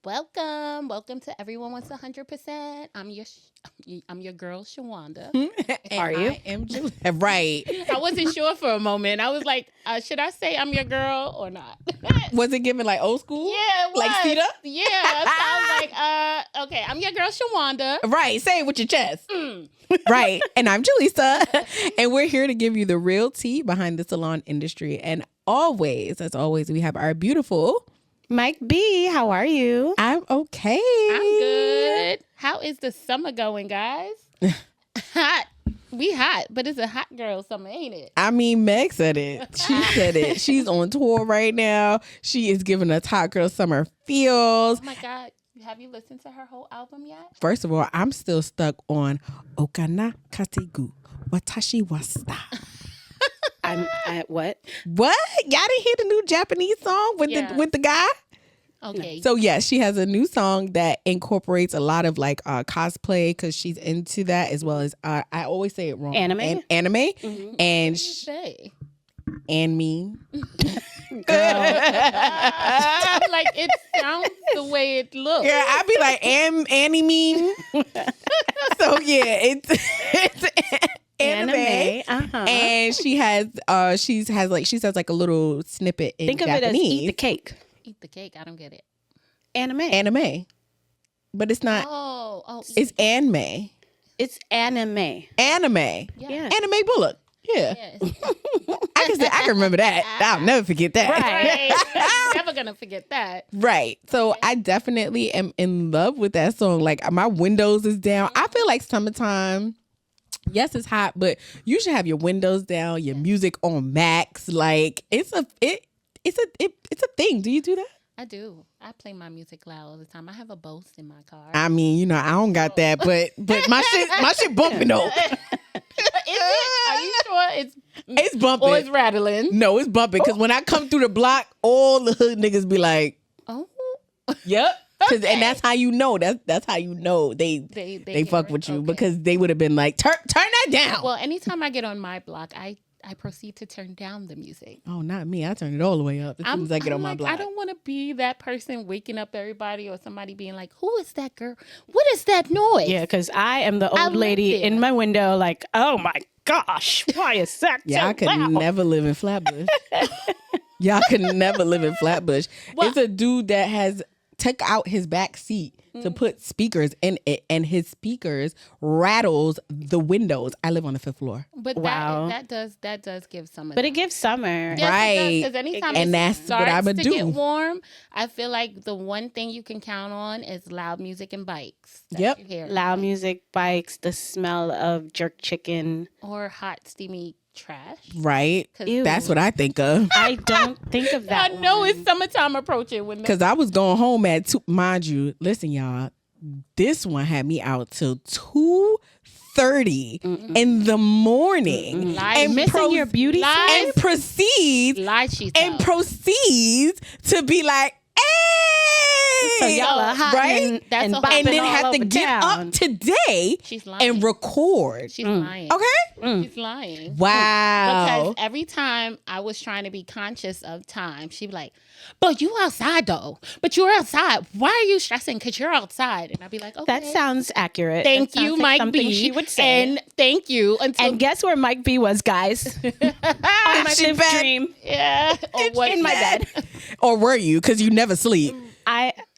Welcome to Everyone Wants 100%. I'm your girl Shawanda. And Are you? I am Julie. Right. I wasn't sure for a moment. I was like, should I say I'm your girl or not? Was it given like old school? Yeah, it was. Like Sita? Yeah. So I was like, okay, I'm your girl Shawanda. Right. Say it with your chest. Mm. Right. And I'm Julissa. And we're here to give you the real tea behind the salon industry. And as always, we have our beautiful Mike B, how are you? I'm okay. I'm good. How is the summer going, guys? Hot. We hot, but it's a hot girl summer, ain't it? I mean, Meg said it. She said it. She's on tour right now. She is giving us hot girl summer feels. Oh my God. Have you listened to her whole album yet? First of all, I'm still stuck on Okana Kategu Watashi Wasta. I'm at what? What? Y'all didn't hear the new Japanese song with the guy? Okay. So yes, she has a new song that incorporates a lot of like cosplay because she's into that, as well as I always say it wrong. Anime? Anime. What And did you say? and me. Girl. Like it sounds the way it looks. Yeah, I'd be like Annie mean. So yeah, it's anime. Uh-huh. And she says like a little snippet in Think of Japanese. it as eat the cake. Eat the cake. I don't get it. Anime. But it's not. Oh. It's anime. It's anime. Anime. Yeah. Anime Bullock. Yeah. Yes. I can remember that. I'll never forget that. Right. Never gonna forget that. Right. So I definitely am in love with that song. Like my windows is down. I feel like summertime. Yes, it's hot, but you should have your windows down, your music on max. Like it's a thing. Do you do that? I do. I play my music loud all the time. I have a Bose in my car. I mean, I don't got that, but my shit bumping though. Is it? Are you sure It's bumping. or it's rattling? No, it's bumping because when I come through the block, all the hood niggas be like, Oh. "Yep." And that's how you know. That's how you know they They fuck hear with it? you Okay. because they would have been like, turn that down. Well, anytime I get on my block, I proceed to turn down the music. Oh, not me. I turn it all the way up as soon as I get on my like, block. I don't want to be that person waking up everybody or somebody being like, who is that girl? What is that noise? Yeah, because I am the I old live lady there. in my window like, oh my gosh, why is that Yeah, so I could loud? never live in Flatbush. Y'all could never live in Flatbush. Well- It's a dude that has took out his back seat to put speakers in it, and his speakers rattles the windows. I live on the 5th floor. But Wow. that does give some of But that. it gives summer. Yes, Right. Because anytime And it that's what starts I'ma to do. get warm, I feel like the one thing you can count on is loud music and bikes. that Yep. you hear. Loud music, bikes, the smell of jerk chicken. Or hot, steamy trash. Right? 'Cause Ew. That's what I think of. I don't think of that. I know one. it's summertime approaching when Because I was going home at 2. Mind you, listen, y'all, this one had me out till 2:30 in the morning. Lie- And Missing your beauty Lies. sleep? and proceeds lie she and tells. proceeds to be like, hey, So y'all are hot right? and, That's and a whole- bopping And then all have to over get town. up today She's lying. and record. She's lying. Okay? She's lying. Wow. Because every time I was trying to be conscious of time, she'd be like, but you outside though. But you're outside. Why are you stressing? Because you're outside. And I'd be like, okay. That sounds accurate. Thank That you, sounds like Mike something B. she would say. And thank you. Until And guess where Mike B was, guys? On my she fifth back? dream. yeah. Or what In my bed. Or were you? Because you never sleep.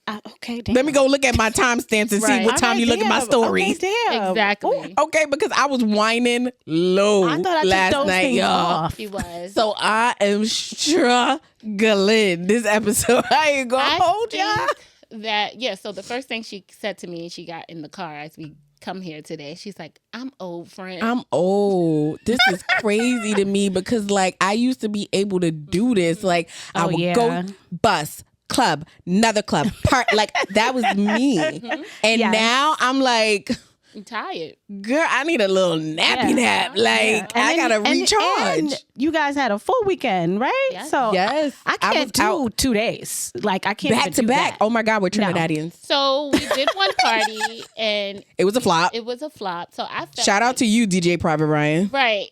Okay, damn. Let me go look at my timestamps and see Right. what time Okay, you look at my damn. stories. Okay, damn. Exactly. Okay, because I was whining low I thought I last took those night, things y'all. off. She was. So I am struggling this episode. I ain't gonna hold y'all. think that, yeah, so the first thing she said to me and she got in the car as we come here today, she's like, I'm old, friend. I'm old. This is crazy to me because like I used to be able to do this. Like I Oh, would yeah. go bus, club, another club, part like that was me. And Yes. now I'm like, I'm tired. girl, I need a little nappy Yeah. nap. Like I And gotta then- recharge. and you guys had a full weekend, right? Yes. So Yes. I I can't was do out 2 days. Like I can't back even to do back. that. Oh my God, we're No. Trinidadians. So we did one party and It was a flop. it was a flop. So I felt Shout out to you, DJ Private Ryan. right.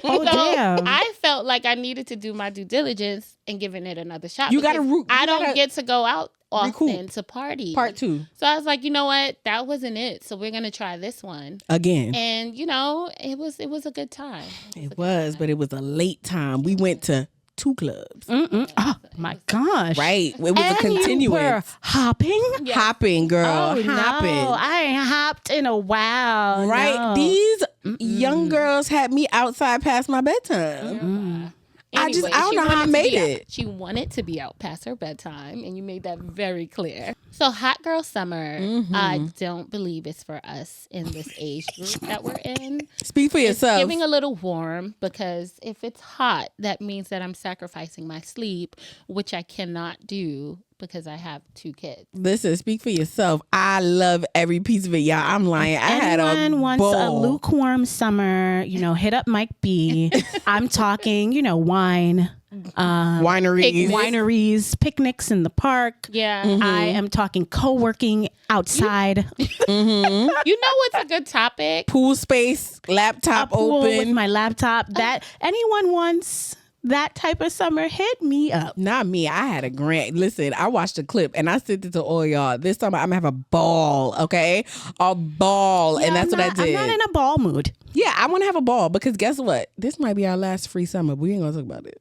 Oh, damn. I felt like I needed to do my due diligence and giving it another shot. You gotta because root- you I don't gotta get to go out often recoup. to party. Part 2 So I was like, you know what? That wasn't it. So we're gonna try this one. again. And you know, it was a good time. It was, but it was a late time. We went to 2 clubs. Oh, my gosh. Right. It was a And you were continuance. hopping? Yes. Hopping, girl. Oh, hopping. no. I ain't hopped in a while. Right. No. These young girls had me outside past my bedtime. I don't she know how I wanted to made be out. it. She wanted to be out past her bedtime, and you made that very clear. So, hot girl summer, I don't believe it's for us in this age group that we're in. Speak for It's yourself. giving a little warm because if it's hot, that means that I'm sacrificing my sleep, which I cannot do because I have 2 kids. Listen, speak for yourself. I love every piece of it, y'all. I'm lying. I had a Anyone wants ball. a lukewarm summer, hit up Mike B. I'm talking, wine, wineries. wineries, picnics in the park. Yeah. I am talking co-working outside. You know what's a good topic? Pool space, laptop Pool with open. my laptop. That anyone wants that type of summer, hit me up. Not me. I had a grant. Listen, I watched a clip and I sent it to all y'all. This summer, I'm gonna have a ball, okay? A ball. and that's what I did. I'm not in a ball mood. Yeah, I want to have a ball because guess what? This might be our last free summer. We ain't gonna talk about it.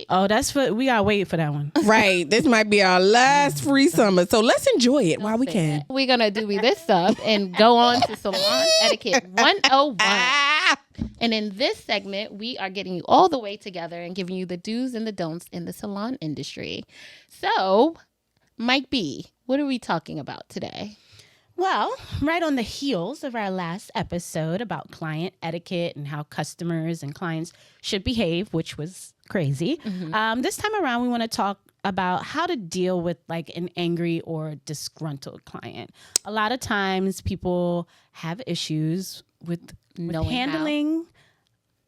Oh, we gotta wait for that one. Right. This might be our last free summer. So let's enjoy it while we can. We're going to do this up and go on to Salon Etiquette 101. And in this segment, we are getting you all the way together and giving you the do's and the don'ts in the salon industry. So, Mike B, what are we talking about today? Well, right on the heels of our last episode about client etiquette and how customers and clients should behave, which was crazy. This time around, we want to talk about how to deal with like an angry or disgruntled client. A lot of times people have issues with Knowing handling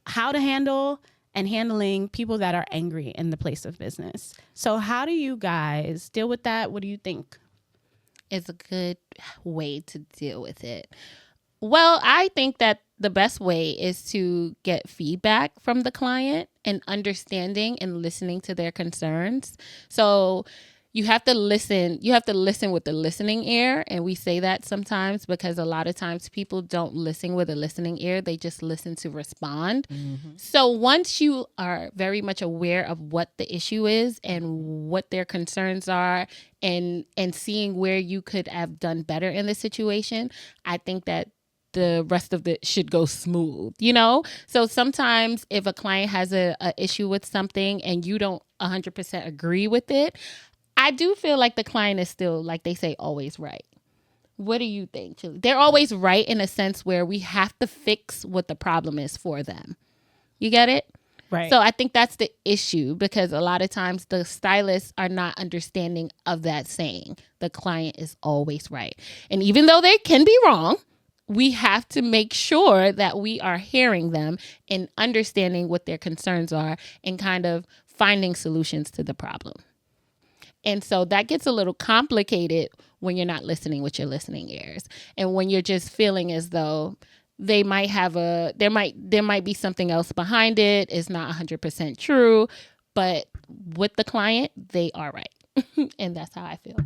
how to handle and handling people that are angry in the place of business. So how do you guys deal with that? What do you think? Is a good way to deal with it? Well, I think that the best way is to get feedback from the client and understanding and listening to their concerns. So you have to listen. You have to listen with the listening ear. And we say that sometimes because a lot of times people don't listen with a listening ear. They just listen to respond. So once you are very much aware of what the issue is and what their concerns are and seeing where you could have done better in the situation, I think that the rest of it should go smooth, So sometimes if a client has a issue with something and you don't 100% agree with it, I do feel like the client is still, like they say, always right. What do you think, Julie? They're always right in a sense where we have to fix what the problem is for them. You get it? Right. So I think that's the issue because a lot of times the stylists are not understanding of that saying. The client is always right. And even though they can be wrong, we have to make sure that we are hearing them and understanding what their concerns are and kind of finding solutions to the problem. And so that gets a little complicated when you're not listening with your listening ears. And when you're just feeling as though they might have there might be something else behind it. It's not 100% true, but with the client, they are right. And that's how I feel.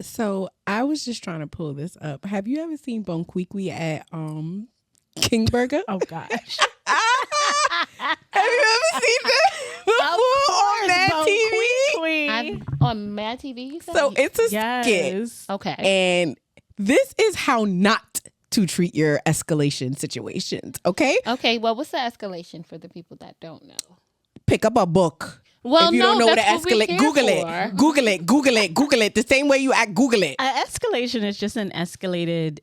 So I was just trying to pull this up. Have you ever seen Bonquiqui at King Burger? Oh gosh. Have you ever seen that before on Mad TV? On Mad TV, you said? So it's a skit. Yes. Okay. And this is how not to treat your escalation situations, okay? Okay, well, what's the escalation for the people that don't know? Pick up a book. Well, if you no, don't know what to that's what we're escalate, here Google for. it. Google it. Google it. Google it. The same way you act, Google it. Escalation is just an escalated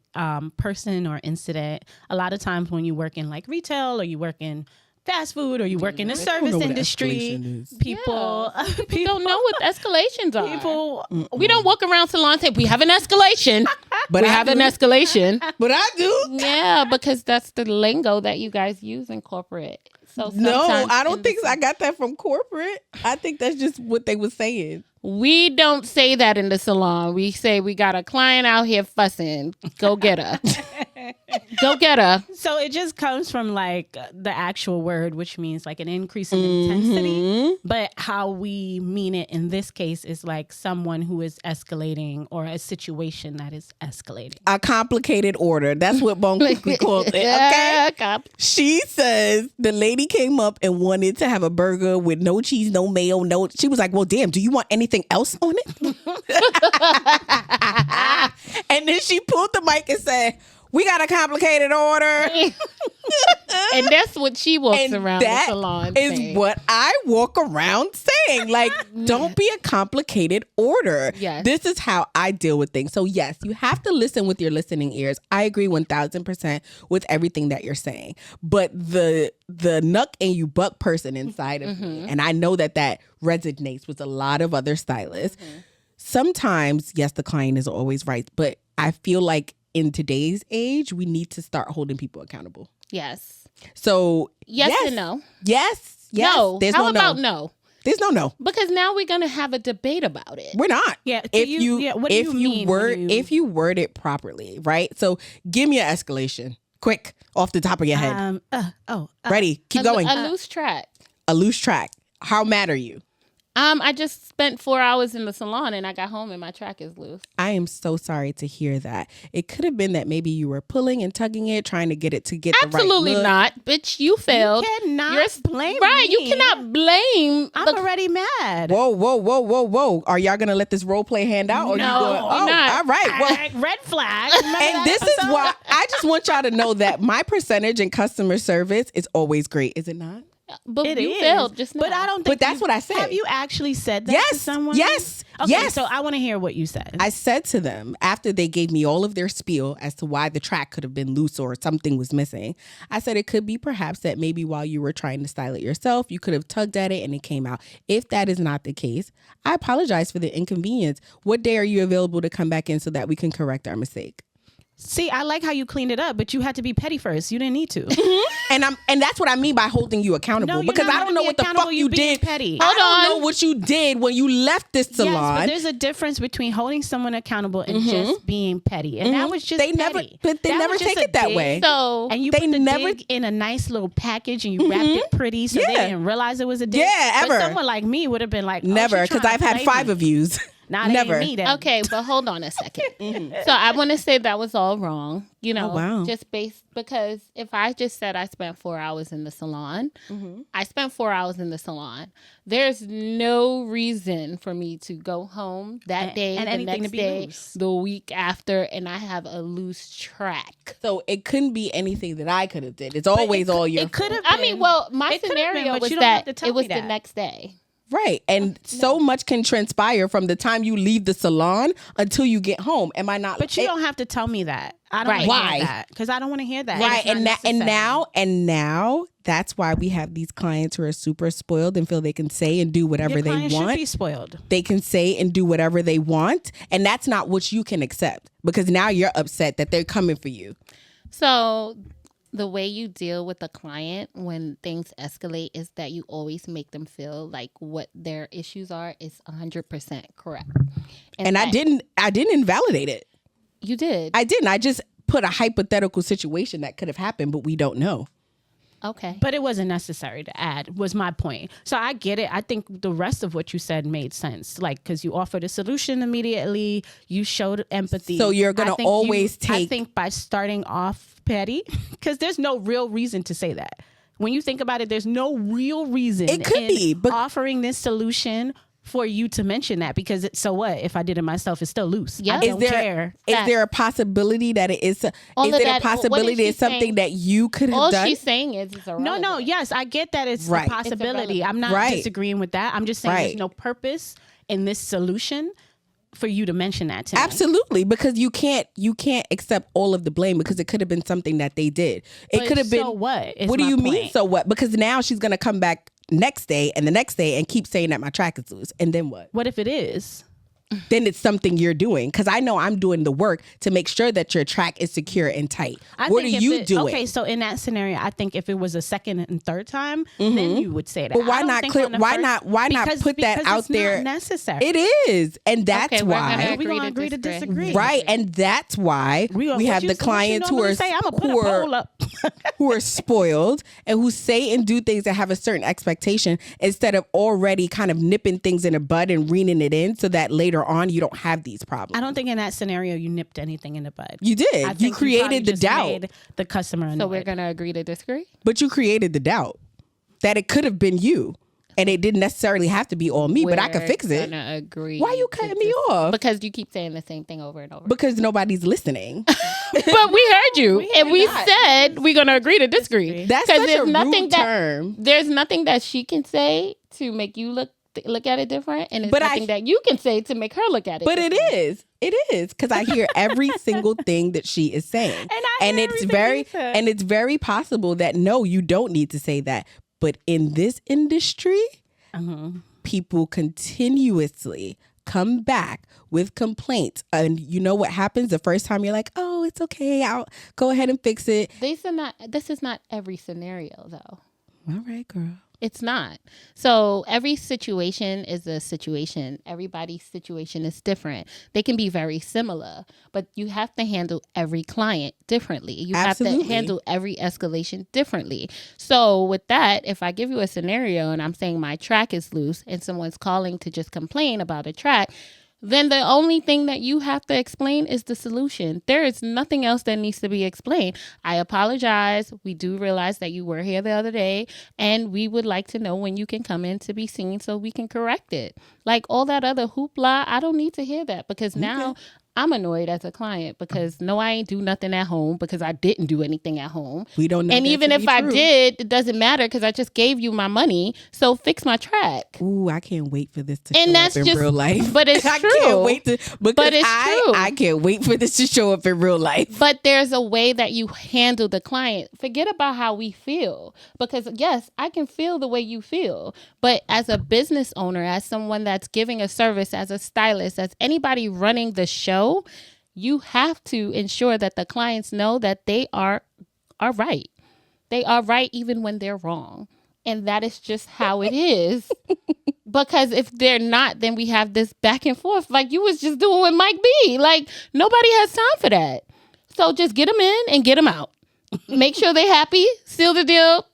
person or incident. A lot of times when you work in like retail or you work in fast food or you work in the service industry, people don't know what escalations are. people We don't walk around salon saying we have an escalation. But we I have do. an escalation. But I do. Yeah, because that's the lingo that you guys use in corporate. So No, sometimes I don't in think so. I got that from corporate. I think that's just what they were saying. we don't say that in the salon. We say we got a client out here fussing. Go get her. Go get her. So it just comes from like the actual word, which means like an increase in intensity. But how we mean it in this case is like someone who is escalating or a situation that is escalating. A complicated order. That's what Bone quickly calls it. Okay. She says the lady came up and wanted to have a burger with no cheese, no mayo, no. She was like, well, damn, do you want anything else on it? And then she pulled the mic and said, we got a complicated order. And that's what she walks around the that salon is saying. what I walk around saying. Like, don't be a complicated order. Yes. This is how I deal with things. So yes, you have to listen with your listening ears. I agree 1000% with everything that you're saying. But the nuck and you buck person inside of me, and I know that resonates with a lot of other stylists. Sometimes, yes, the client is always right, but I feel like in today's age, we need to start holding people accountable. Yes. So Yes and no. Yes. No. There's How no about no. no? There's no no. Because now we're going to have a debate about it. We're not. Yeah. If What do you mean if you word it properly, right? So give me an escalation, quick, off the top of your head. Ready? Keep going. A loose track. A loose track. How mad are you? I just spent 4 hours in the salon and I got home and my track is loose. I am so sorry to hear that. It could have been that maybe you were pulling and tugging it, trying to get it to get Absolutely the right look. not. Bitch, you failed. You cannot blame Right, me. you cannot blame. I'm already mad. Whoa. Are y'all going to let this role play hand out? Or No, you going, we're not. all right. Well, Red flag. Remember and that this is episode? why I just want y'all to know that my percentage in customer service is always great. Is it not? But It you is. failed just now. But I don't think. But that's what I said. Have you actually said that Yes, to someone? yes, Okay, yes. so I want to hear what you said. I said to them after they gave me all of their spiel as to why the track could have been loose or something was missing. I said it could be perhaps that maybe while you were trying to style it yourself, you could have tugged at it and it came out. If that is not the case, I apologize for the inconvenience. What day are you available to come back in so that we can correct our mistake? See, I like how you cleaned it up, but you had to be petty first. You didn't need to. And that's what I mean by holding you accountable, No, you're because not I don't holding know me what the accountable, fuck you're you being did. petty. I Hold don't on. know what you did when you left this salon. Yes, but there's a difference between holding someone accountable and just being petty. And that was just They petty. never That was take just a it that dig, way. So And you They put the never- dig in a nice little package and you wrapped it pretty so they Yeah. didn't realize it was a dig. Yeah, But ever. someone like me would have been like, Never, because because I've had 5 of yous. Nah, Never. Ain't me then. okay, but hold on a second. So I want to say that was all wrong. You know, Oh, wow. just based because if I just said I spent 4 hours in the salon, I spent 4 hours in the salon. There's no reason for me to go home that day, and the anything next to be day, loose. the week after, and I have a loose track. So it couldn't be anything that I could have did. It's always all your It could have. I mean, well, my It could've been, scenario but was you don't have that to tell it was me the that. next day. right. And so much can transpire from the time you leave the salon until you get home. Am I not? But you don't have to tell me that. I don't Right. want to Why? hear that because I don't want to hear that. Right, It's not and necessary. now that's why we have these clients who are super spoiled and feel they can say and do whatever Your they client should want. be spoiled. They can say and do whatever they want, and that's not what you can accept, because now you're upset that they're coming for you. So the way you deal with the client when things escalate is that you always make them feel like what their issues are is 100% correct. And I that- didn't invalidate it. You did. I didn't. I just put a hypothetical situation that could have happened, but we don't know. Okay. But it wasn't necessary to add, was my point. So I get it. I think the rest of what you said made sense. Like, because you offered a solution immediately, you showed empathy. So you're gonna I think always I take- think by starting off petty, because there's no real reason to say that. When you think about it, there's no real reason It could in be, but- offering this solution for you to mention that, because so what if I did it myself? It's still loose. Yeah. I don't care. Is Fact. there a possibility that it is? All Is of it a that- what is possibility she it's something saying? that you could have All done? she's saying is it's irrelevant. No, yes, I get that it's Right. a possibility. It's I'm not Right. disagreeing with that. I'm just saying Right. there's no purpose in this solution for you to mention that to me. Absolutely, because you can't accept all of the blame, because it could have been something that they did. It But could have been. so what? Is What do my you mean? point. So what? Because now she's gonna come back next day and the next day and keep saying that my track is loose, and then what? What if it is? then it's something you're doing. Because I know I'm doing the work to make sure that your track is secure and tight. What are you doing? Okay, so in that scenario, I think if it was a second and third time, then you would say that. But why not clear? Why not put that out there? Not necessary. It is, and that's Okay, why. We're gonna agree to disagree. Right, and that's why we have the clients who are spoiled and who say and do things that have a certain expectation instead of already kind of nipping things in the bud and reeling it in so that later on you don't have these problems. I don't think in that scenario you nipped anything in the bud. You did. You created the doubt. Made the customer annoyed. So we're gonna agree to disagree. But you created the doubt that it could have been you. And it didn't necessarily have to be all me, but I could fix it. Gonna agree. Why are you cutting me off? Because you keep saying the same thing over and over. Because nobody's listening. But we heard you, and we said we're gonna agree to disagree. That's such a rude term. There's nothing that she can say to make you look at it different, and it's nothing that you can say to make her look at it. But different. it is because I hear every single thing that she is saying, and it's very possible that no, you don't need to say that. But in this industry, people continuously come back with complaints. And you know what happens the first time? You're like, oh, it's okay. I'll go ahead and fix it. This is not every scenario, though. All right, girl. It's not. So every situation is a situation. Everybody's situation is different. They can be very similar, but you have to handle every client differently. You have to handle every escalation differently. So with that, if I give you a scenario and I'm saying my track is loose and someone's calling to just complain about a track, then the only thing that you have to explain is the solution. There is nothing else that needs to be explained. I apologize. We do realize that you were here the other day, and we would like to know when you can come in to be seen so we can correct it. Like all that other hoopla, I don't need to hear that because now I'm annoyed as a client because no, I ain't do nothing at home because I didn't do anything at home. We don't know. And even if I did, it doesn't matter because I just gave you my money. So fix my track. Ooh, I can't wait for this to show up in real life. But it's true. I can't wait to, I can't wait for this to show up in real life. But there's a way that you handle the client. Forget about how we feel because yes, I can feel the way you feel. But as a business owner, as someone that's giving a service, as a stylist, as anybody running the show, you have to ensure that the clients know that they are right. They are right even when they're wrong. And that is just how it is. Because if they're not, then we have this back and forth like you was just doing with Mike B. Like nobody has time for that. So just get them in and get them out. Make sure they're happy, seal the deal,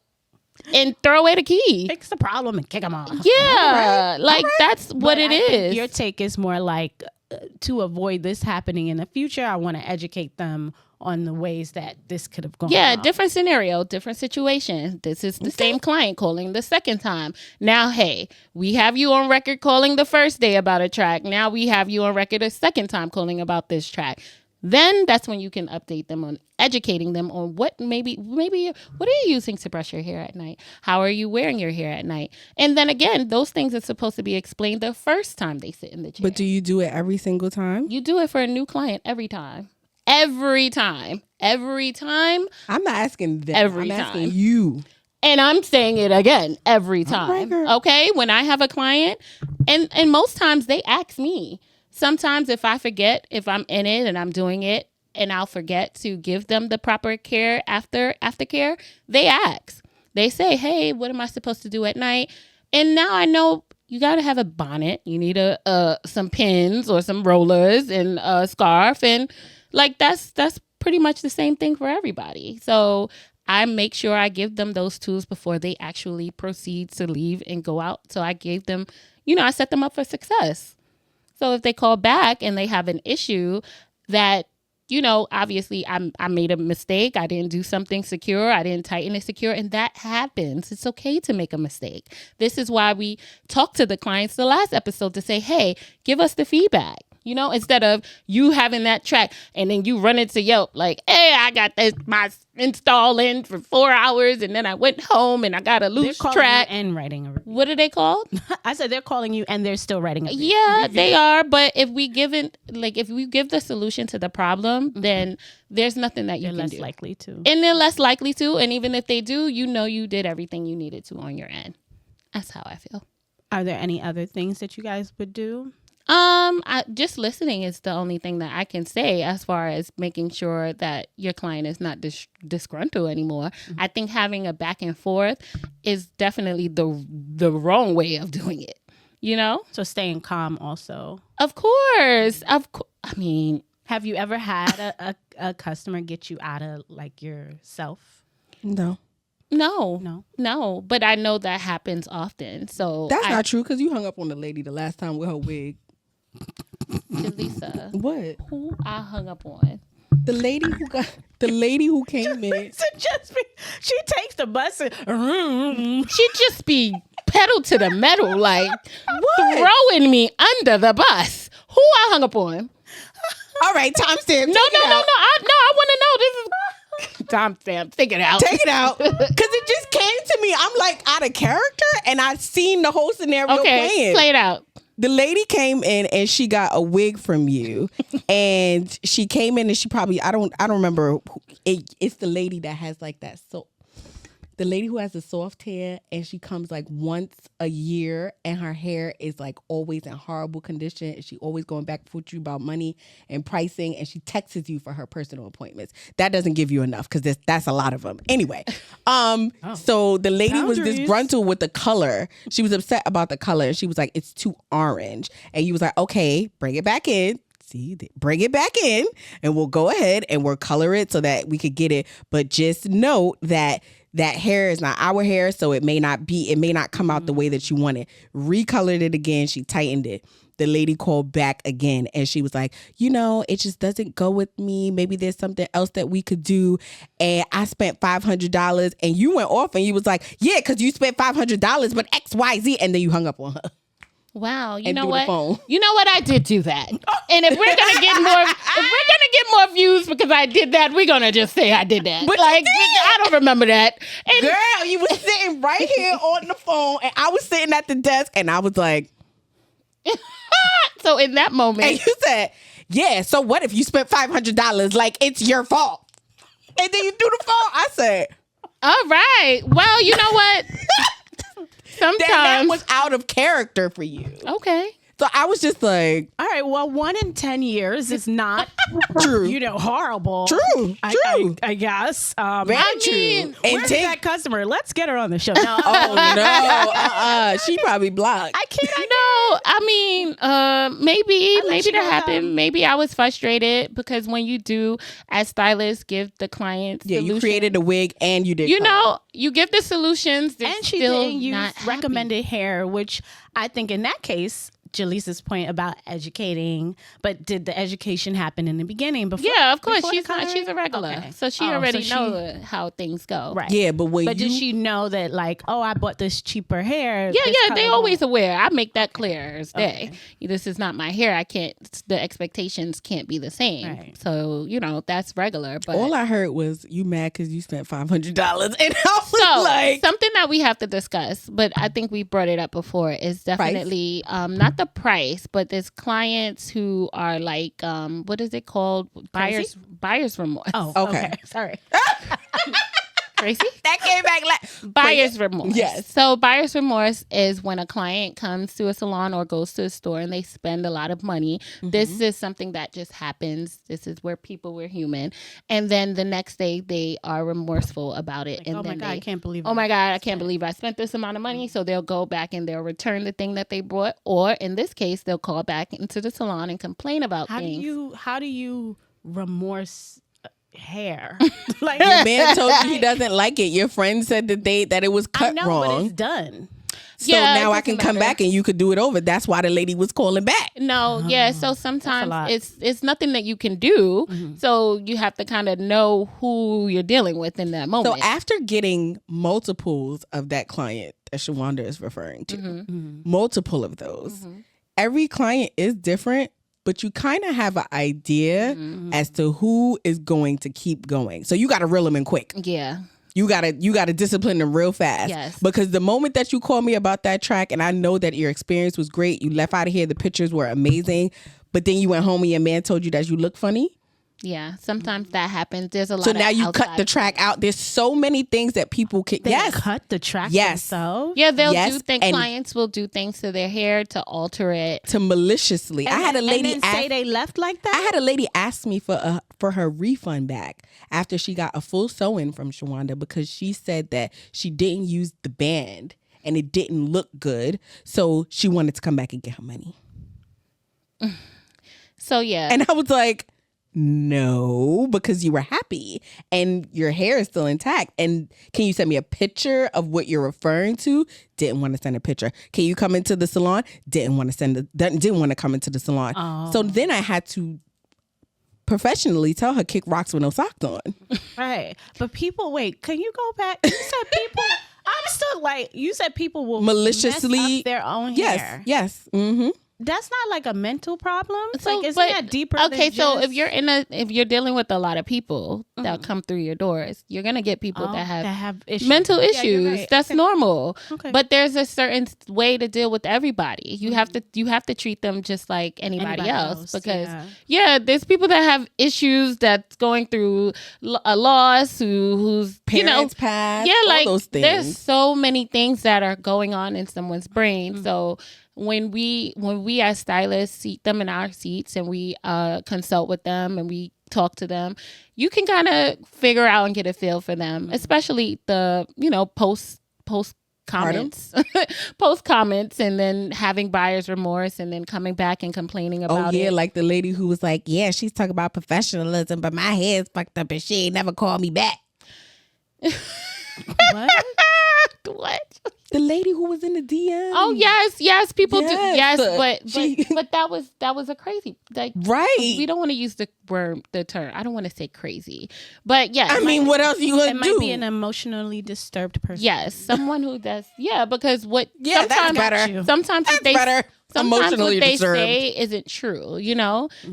and throw away the key. Fix the problem and kick them off. Yeah, that's what it is. Your take is more like to avoid this happening in the future, I want to educate them on the ways that this could have gone wrong. Different scenario, different situation. This is the same client calling the second time. Now, hey, we have you on record calling the first day about a track. Now we have you on record a second time calling about this track. Then that's when you can update them on educating them on what maybe what are you using to brush your hair at night? How are you wearing your hair at night? And then again, those things are supposed to be explained the first time they sit in the chair. But do you do it every single time? You do it for a new client every time. Every time. Every time. I'm not asking them. I'm asking you. And I'm saying it again every time. Right, okay? When I have a client, and most times they ask me. Sometimes if I forget, if I'm in it and I'm doing it and I'll forget to give them the proper care aftercare, they ask. They say, hey, what am I supposed to do at night? And now I know you got to have a bonnet. You need some pins or some rollers and a scarf. And like that's pretty much the same thing for everybody. So I make sure I give them those tools before they actually proceed to leave and go out. So I gave them, I set them up for success. So if they call back and they have an issue that, obviously I made a mistake. I didn't do something secure. I didn't tighten it secure. And that happens. It's okay to make a mistake. This is why we talked to the clients the last episode to say, hey, give us the feedback. Instead of you having that track and then you run into Yelp like, hey, I got my install in for 4 hours and then I went home and I got a loose track. And writing a review. What are they called? I said they're calling you and they're still writing a review. Yeah, they are. But if we give the solution to the problem, then there's nothing that you can do. They're less likely to. And they're less likely to. And even if they do, you did everything you needed to on your end. That's how I feel. Are there any other things that you guys would do? Just listening is the only thing that I can say as far as making sure that your client is not disgruntled anymore. I think having a back and forth is definitely the wrong way of doing it. You know? So staying calm also. Of course. I mean, have you ever had a customer get you out of like yourself? No. No. But I know that happens often. So that's not true because you hung up on the lady the last time with her wig. Lisa. What? Who I hung up on? The lady who came in. She takes the bus and she just be pedal to the metal, like throwing me under the bus. Who I hung up on? All right, timestamp. No. I want to know. This is timestamp. Take it out. Take it out. Because it just came to me. I'm like out of character, and I've seen the whole scenario playing. Play it out. The lady came in and she got a wig from you, and she came in and she probably I don't remember. It's the lady that has like that the lady who has the soft hair, and she comes like once a year, and her hair is like always in horrible condition, and she always going back and forth you about money and pricing, and she texts you for her personal appointments. That doesn't give you enough because that's a lot of them. Anyway, so the lady was disgruntled with the color. She was upset about the color, and she was like, "It's too orange," and you was like, "Okay, bring it back in." Bring it back in, and we'll go ahead and we'll color it so that we could get it. But just note that hair is not our hair, so it may not come out the way that you want it. Recolored it again. She tightened it. The lady called back again, and she was like, it just doesn't go with me. Maybe there's something else that we could do. And I spent $500, and you went off, and you was like, yeah, because you spent $500, but X, Y, Z, and then you hung up on her. Wow, you know what? You know what? I did do that. And if we're gonna get more views because I did that, we're gonna just say I did that. But like, I don't remember that. And girl, you was sitting right here on the phone, and I was sitting at the desk, and I was like, so in that moment, and you said, "Yeah, so what if you spent $500? Like it's your fault." And then you threw the phone. I said, "All right, well, you know what." Sometimes that was out of character for you. Okay. So I was just like, all right, well, 1 in 10 years is not true. Horrible. True. I guess. Very true. Where's that customer? Let's get her on the show. No. Oh no. She probably blocked. I can't. No, I mean, maybe that happened. Maybe I was frustrated because when you do, as stylists, give the clients solutions. You created a wig and you did. You give the solutions. And she didn't use recommended hair, which I think in that case, Jaleesa's point about educating, but did the education happen in the beginning? Yeah, of course. She's a regular. Okay. So she already knows how things go. Right. Yeah, but did she know that like, I bought this cheaper hair? Yeah, they always aware. I make that clear as day. Okay. This is not my hair. The expectations can't be the same. Right. So, that's regular. But all I heard was you mad because you spent $500. And I was like, something that we have to discuss, but I think we brought it up before, is definitely not the price, but there's clients who are like, what is it called? Buyer's remorse. Oh, okay. Sorry. Tracy? That came back buyer's remorse. Yes. So buyer's remorse is when a client comes to a salon or goes to a store and they spend a lot of money. Mm-hmm. This is something that just happens. This is where we're human. And then the next day they are remorseful about it. Like, and oh then my God, I can't believe I can't believe I spent this amount of money. So they'll go back and they'll return the thing that they bought. Or in this case, they'll call back into the salon and complain about things. How do you remorse hair? Like your man told you he doesn't like it. Your friend said that it was cut wrong. But it's done. So now I can come back and you could do it over. That's why the lady was calling back. No, so sometimes it's nothing that you can do. Mm-hmm. So you have to kind of know who you're dealing with in that moment. So after getting multiples of that client that Shawanda is referring to, multiple of those, every client is different. But you kind of have an idea as to who is going to keep going. So you got to reel them in quick. Yeah. You gotta discipline them real fast. Yes. Because the moment that you called me about that track, and I know that your experience was great, you left out of here, the pictures were amazing, but then you went home and your man told you that you look funny. Yeah, sometimes that happens. There's a lot. So of now you cut outside the track out. There's so many things that people can. They Yes. cut the track Yes. themselves. Yeah, they'll Yes, do things. and- Clients will do things to their hair to alter it. To maliciously. I had a lady and then say they left like that. I had a lady ask me for her refund back after she got a full sew-in from Shawanda because she said that she didn't use the band and it didn't look good. So she wanted to come back and get her money. So yeah, And I was like, no, because you were happy and your hair is still intact. And can you send me a picture of what you're referring to? Didn't want to send a picture. Can you come into the salon? Didn't want to come into the salon. Oh. So then I had to professionally tell her kick rocks with no socks on. Right. But people, wait, can you go back? You said people, I'm still like, you said people will Maliciously mess up their own hair. Yes. Mm-hmm. That's not like a mental problem. So, Like, isn't but- that deeper? okay. than So just, if you're dealing with a lot of people that come through your doors, you're gonna get people that have issues. mental Yeah, you're issues. right. That's Okay. normal. Okay. But there's a certain way to deal with everybody. You have to treat them just like anybody else because yeah. there's people that have issues that's going through a loss who's Parents pass. yeah, all like those things. there's so many things that are going on in someone's brain. So when we as stylists seat them in our seats and we consult with them and we talk to them, you can kind of figure out and get a feel for them, especially the post comments post comments and then having buyer's remorse and then coming back and complaining about it. like the lady who was like, yeah, she's talking about professionalism, but my hair's fucked up and she ain't never called me back. What? What? The lady who was in the DM. Oh yes, people do. Yes. Yes, but that was a crazy, like, Right. we don't want to use the term. I don't want to say crazy, but yes. I mean, what else you gonna It do? might be an emotionally disturbed person. Yes, someone who does. Yeah, because Yeah, that's sometimes, better. Sometimes That's what they better. sometimes Emotionally what they disturbed. say isn't true,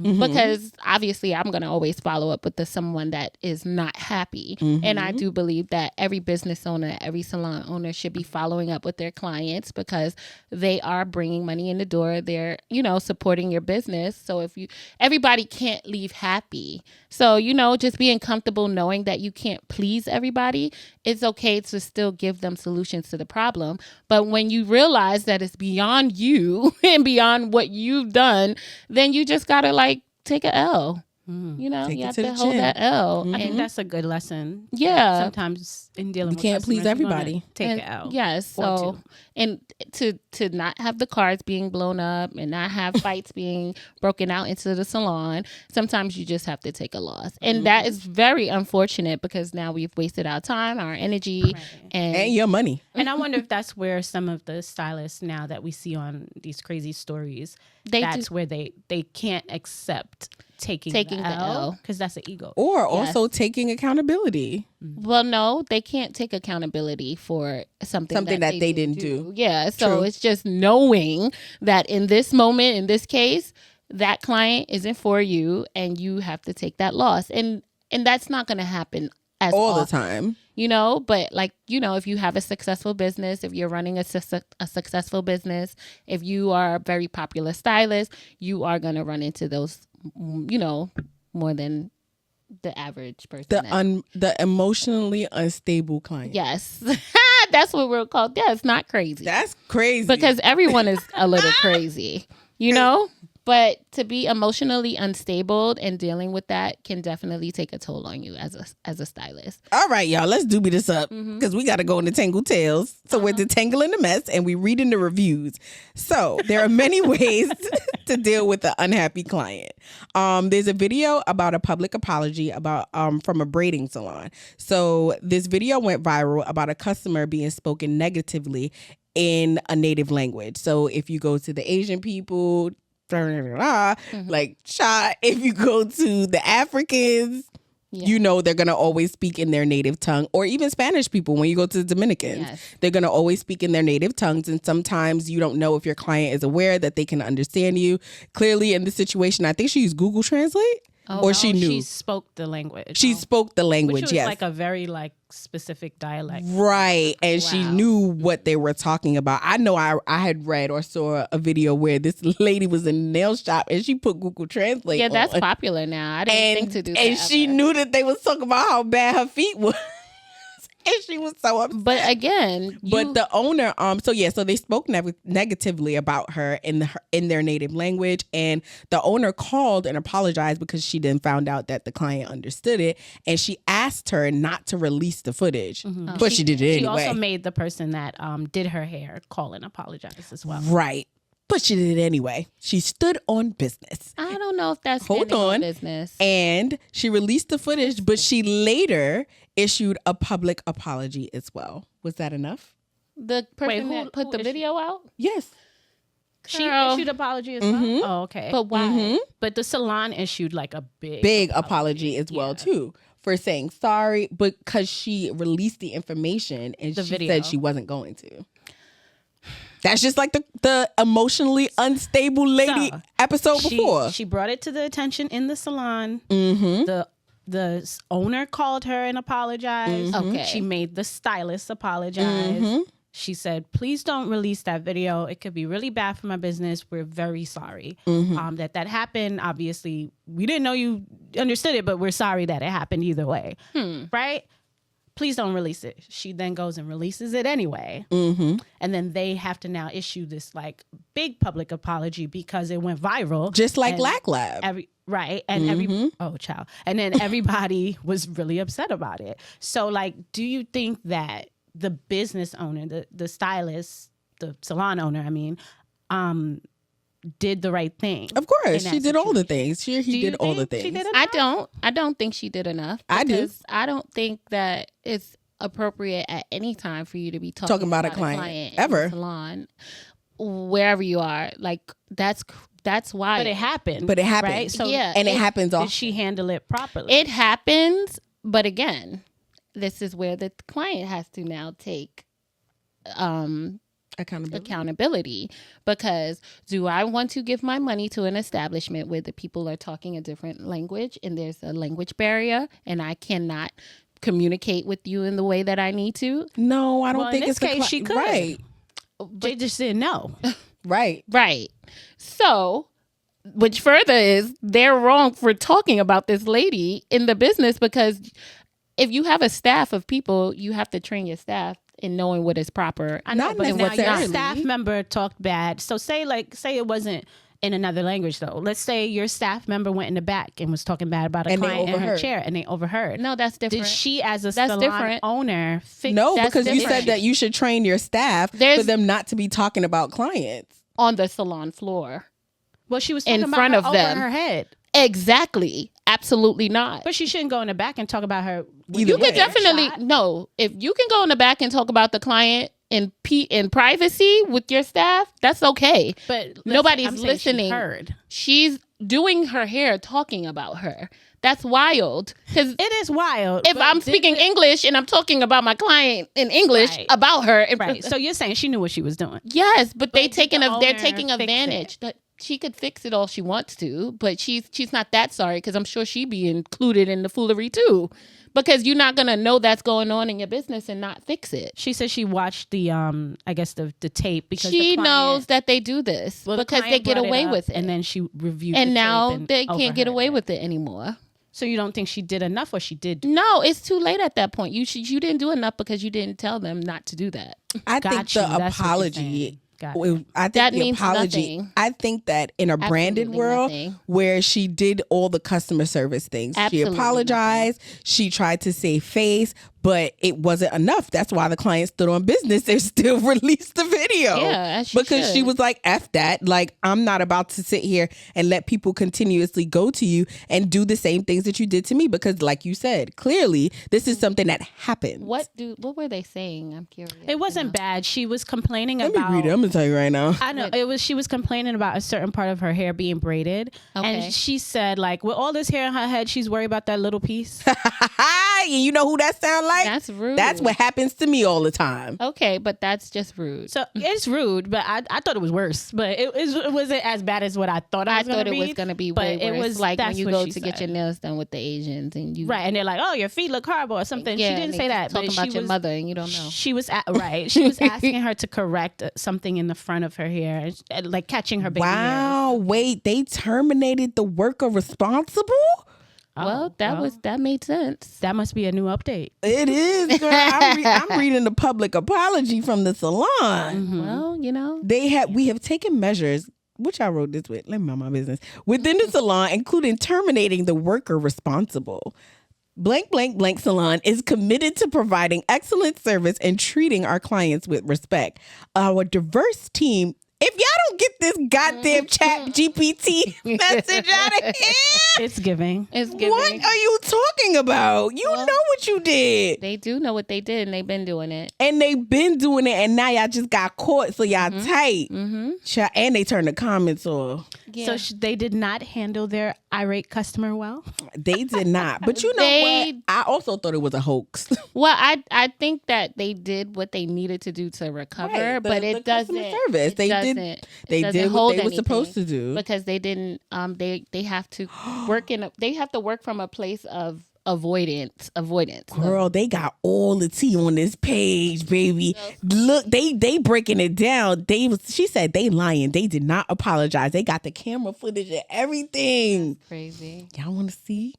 because obviously I'm going to always follow up with someone that is not happy. And I do believe that every business owner, every salon owner should be following up with their clients because they are bringing money in the door. They're, supporting your business. So everybody can't leave happy. So, just being comfortable knowing that you can't please everybody, it's okay to still give them solutions to the problem. But when you realize that it's beyond you and beyond what you've done, then you just got to take a L. Take You it have to to the hold chin. that L. I think And that's a good lesson. Yeah. Sometimes in dealing You with can't please customers, you're gonna everybody. Take and it out. Yes. Or So, two. and to not have the cards being blown up and not have fights being broken out into the salon, sometimes you just have to take a loss. And that is very unfortunate because now we've wasted our time, our energy, Right. And your money. And I wonder if that's where some of the stylists now that we see on these crazy stories, They that's where they can't accept taking the L because that's an ego. Or also taking accountability. Well, no, they can't take accountability for something that they didn't do. Yeah, so True. it's just knowing that in this moment, in this case, that client isn't for you, and you have to take that loss, and that's not going to happen as All the often, time. But if you have a successful business, if you're running a successful business, if you are a very popular stylist, you are going to run into those, more than the average person. The emotionally unstable client. Yes. That's what we're called. Yeah, it's not crazy. That's crazy. Because everyone is a little crazy, But to be emotionally unstable and dealing with that can definitely take a toll on you as a stylist. All right, y'all, let's doobie this up because we got to go into Tangled Tales. So we're detangling the mess and we reading the reviews. So there are many ways to deal with an unhappy client. There's a video about a public apology about from a braiding salon. So this video went viral about a customer being spoken negatively in a native language. So if you go to the Asian people, like shot, if you go to the Africans, they're going to always speak in their native tongue, or even Spanish people. When you go to the Dominicans, they're going to always speak in their native tongues. And sometimes you don't know if your client is aware that they can understand you. Clearly in this situation, I think she used Google Translate. or she knew. She spoke the language. She spoke the language, which was yes. like a very like specific dialect. Right. And she knew what they were talking about. I know I had read or saw a video where this lady was in a nail shop and she put Google Translate Yeah, that's on. popular now. I didn't think to do that. And she knew that they was talking about how bad her feet was. And she was so upset. But again, But the owner, so they spoke negatively about her in their native language, and the owner called and apologized because she then found out that the client understood it, and she asked her not to release the footage, but she did it anyway. She also made the person that did her hair call and apologize as well. Right. But she did it anyway. She stood on business. I don't know if that's Hold on. business. And she released the footage, but she later issued a public apology as well. Was that enough? The person that put the video out? Yes. She issued apology as well? Oh, okay. But why? But the salon issued like a big apology as well, too, for saying sorry, because she released the information and she said she wasn't going to. That's just like the emotionally unstable lady episode before. She brought it to the attention in the salon. Mm-hmm. The owner called her and apologized. Mm-hmm. Okay. She made the stylist apologize. Mm-hmm. She said, please don't release that video. It could be really bad for my business. We're very sorry that happened. Obviously, we didn't know you understood it, but we're sorry that it happened either way. Right? Please don't release it. She then goes and releases it anyway. And then they have to now issue this like big public apology because it went viral. Just like Lack Lab. And then everybody was really upset about it. So like, do you think that the business owner, the stylist, the salon owner, did the right thing? Of course, she did all the things. He did all the things. She did enough? I don't think she did enough. I do. I don't think that it's appropriate at any time for you to be talking about a client ever in the salon, wherever you are. Like that's why. But it happened. Right? So yeah, and it happens often. Did she handle it properly? It happens, but again, this is where the client has to now take accountability, because do I want to give my money to an establishment where the people are talking a different language and there's a language barrier and I cannot communicate with you in the way that I need to? No, I don't think in this it's case she could. Right. They just didn't know. Right. So which further is they're wrong for talking about this lady in the business, because if you have a staff of people, you have to train your staff in knowing what is proper. I know, Not but now your necessarily. staff member talked bad. So say it wasn't in another language though. Let's say your staff member went in the back and was talking bad about a client in her chair and they overheard. No, that's different. Did she as a salon owner fix No, That's because you different. said that you should train your staff for them not to be talking about clients. on the salon floor? Well, she was talking in about front her of over them. her head. Exactly. Absolutely not. But she shouldn't go in the back and talk about her. You could definitely no. If you can go in the back and talk about the client in privacy with your staff, that's okay. But nobody's I'm saying listening. She heard. She's doing her hair, talking about her. That's wild. Because it is wild. If I'm speaking English and I'm talking about my client in English about her, right? So you're saying she knew what she was doing? Yes, but they're taking owner advantage. That she could fix it all she wants to, but she's not that sorry, because I'm sure she'd be included in the foolery too. Because you're not gonna know that's going on in your business and not fix it. She said she watched the the tape because she knows that they do this because they get away with it, and then she reviewed. And the now tape and they can't get away with it anymore. So you don't think she did enough, or she did? No, it's too late at that point. You didn't do enough because you didn't tell them not to do that. I think the apology. I think that the means apology. nothing. I think that in a branded world where she did all the customer service things, she apologized. She tried to save face, but it wasn't enough. That's why the client stood on business. They still released the video. Yeah, because she was like, "F that! Like, I'm not about to sit here and let people continuously go to you and do the same things that you did to me." Because, like you said, clearly this is something that happened. What were they saying? I'm curious. It wasn't bad. She was complaining Let about. me read it. I'm gonna tell you right now. I know she was complaining about a certain part of her hair being braided, and she said, like, with all this hair in her head, she's worried about that little piece. hi. And you know who that sound like? That's rude. That's what happens to me all the time. Okay, but that's just rude. So it's rude, but I thought it was worse. But it wasn't as bad as what I thought I it was thought going it to was going to be but way it worse. was- Like when that's you what go she to get said. your nails done with the Asians and you Right, and they're like, "Oh, your feet look horrible" or something. Yeah, She didn't and say they that, talking but about she your was mother and you don't know. She was right. She was asking her to correct something in the front of her hair, like catching her baby hairs. Wow, wait, they terminated the worker responsible? Well, that made sense. that must be a new update. It is, girl. I'm reading the public apology from the salon. Well, you know, We have taken measures, which I wrote this with. Let me mind my business. Within the salon, including terminating the worker responsible. Blank, blank, blank salon is committed to providing excellent service and treating our clients with respect. Our diverse team. If y'all don't get this goddamn chat GPT message out of here, It's giving. it's giving. what are you talking about? You know what you did. They do know what they did and they've been doing it. And they've been doing it, and now y'all just got caught, so y'all tight. And they turned the comments off. Yeah. So they did not handle their irate customer well. They did not. But you know They- what? I also thought it was a hoax. Well, I think that they did what they needed to do to recover, Right, but the it doesn't. customer service. It They doesn't- did. it They doesn't did hold what they were anything supposed to do. because they didn't. They have to they have to work from a place of avoidance. Girl, they got all the tea on this page, baby. Look, they breaking it down. She said they lying. They did not apologize. They got the camera footage and everything. Crazy. Y'all want to see?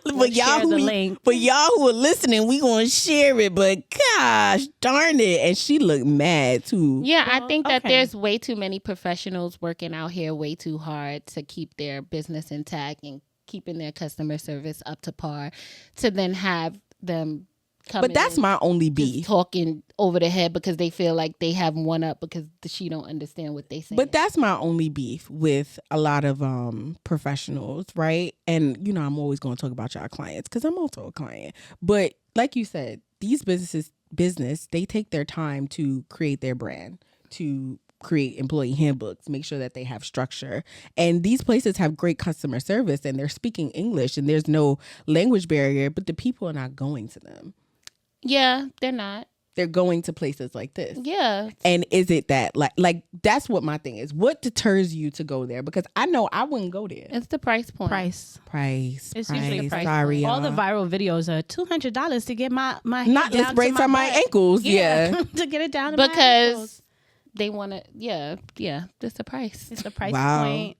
We'll But share the link. for y'all who are listening, we gonna share it. But gosh, darn it! And she looked mad too. Yeah, I think that okay. there's way too many professionals working out here way too hard to keep their business intact and keeping their customer service up to par to then have them come But that's my only beef. talking over the head because they feel like they have one up because she don't understand what they say. But that's my only beef with a lot of professionals, right? And you know, I'm always going to talk about y'all clients because I'm also a client. But like you said, these business, they take their time to create their brand, to create employee handbooks, make sure that they have structure. And these places have great customer service and they're speaking English and there's no language barrier, but the people are not going to them. Yeah, they're not. They're going to places like this. Yeah. And is it that like that's what my thing is. What deters you to go there? Because I know I wouldn't go there. It's the price point. Price. It's usually a price Sorry, All the y'all. viral videos are $200 to get my hair Not down let's to brace on my butt. ankles. Yeah. to get it down to my Because ankles. they want to, yeah, that's the price. It's the price Wow. point.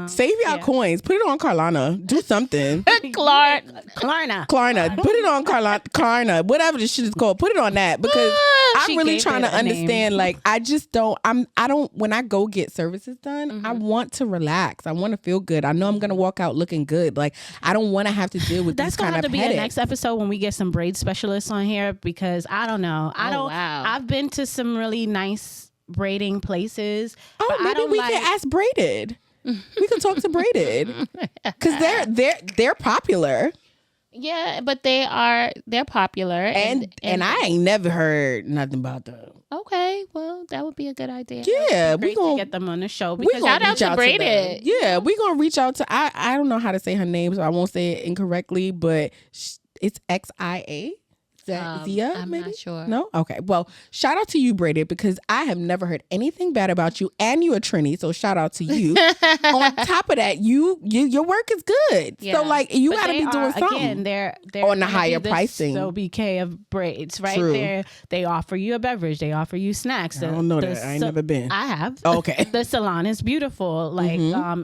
Save y'all coins. Put it on Carlana. Do something. Clark. Klarna. Klarna. Put it on Klarna. Whatever the shit is called. Put it on that because I'm She really gave trying it to a name. understand. Like I just don't. I don't. When I go get services done, I want to relax. I want to feel good. I know I'm gonna walk out looking good. Like I don't want to have to deal with That's these gonna kind have of to be headaches. the next episode when we get some braid specialists on here because I don't know. Wow. I've been to some really nice braiding places. Oh, but I maybe don't we like, can ask Braided. We can talk to Braided because they're popular Yeah, but they're popular. and I ain't never heard nothing about them. Okay, well, that would be a good idea. Yeah, great we to gonna get them on the show we because gonna Shout out reach to out to Braided. them. Yeah, we gonna reach out to I don't know how to say her name, so I won't say it incorrectly, but it's XIA. Zia, I'm maybe? not sure. No? Okay. Well, shout out to you, Braided, because I have never heard anything bad about you, and you're a Trini, so shout out to you. On top of that, your work is good. Yeah. So like you But gotta they be doing are, something. Again, they're On the gonna higher be pricing. SoBK of braids, right? True. They offer you a beverage. They offer you snacks. I don't know that. I ain't never been. I have. Okay. The salon is beautiful. Like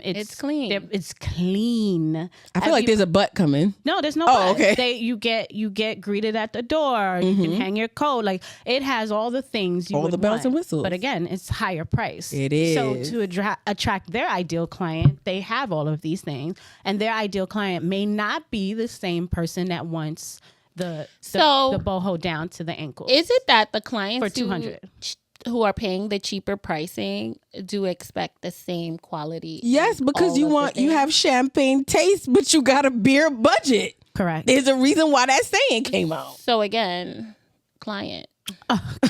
It's clean. It's clean. I feel like there's a butt coming. No, there's no. Oh, but. okay. You get greeted at the door. You can hang your coat. Like it has all the things. All would the bells want. and whistles. But again, it's higher price. It So is. to attract their ideal client, they have all of these things, and their ideal client may not be the same person that wants the boho down to the ankle. Is it that the clients For $200. who are paying the cheaper pricing do expect the same quality? Yes, because all you of the want you things? have champagne taste, but you got a beer budget. Correct. There's a reason why that saying came out. So again, client,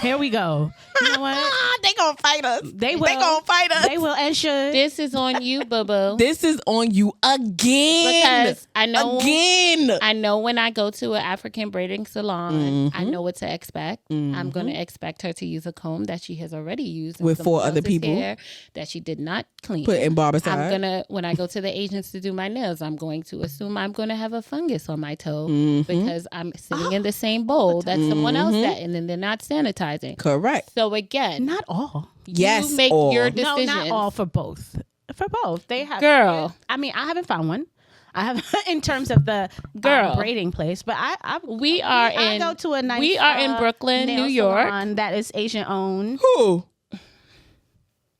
Here we go. You know what? They gonna fight us. They will. They gonna fight us. They will and should. This is on you, boo-boo. This is on you again. Because I know again. I know when I go to an African braiding salon, I know what to expect. I'm going to expect her to use a comb that she has already used With in 4 someone other else's people. hair that she did not clean. Put in barbicide. I'm gonna when I go to the agents to do my nails, I'm going to assume I'm going to have a fungus on my toe because I'm sitting in the same bowl that someone else sat in, and they're not sanitizing. Correct. So again, Not all. Yes, you make all. your No, decision. not all for both. For both, they have. Girl. I mean, I haven't found one. I have in terms of the Girl. braiding place, but I I go to a nice. We are in Brooklyn, nail New York. salon that is Asian owned. Who?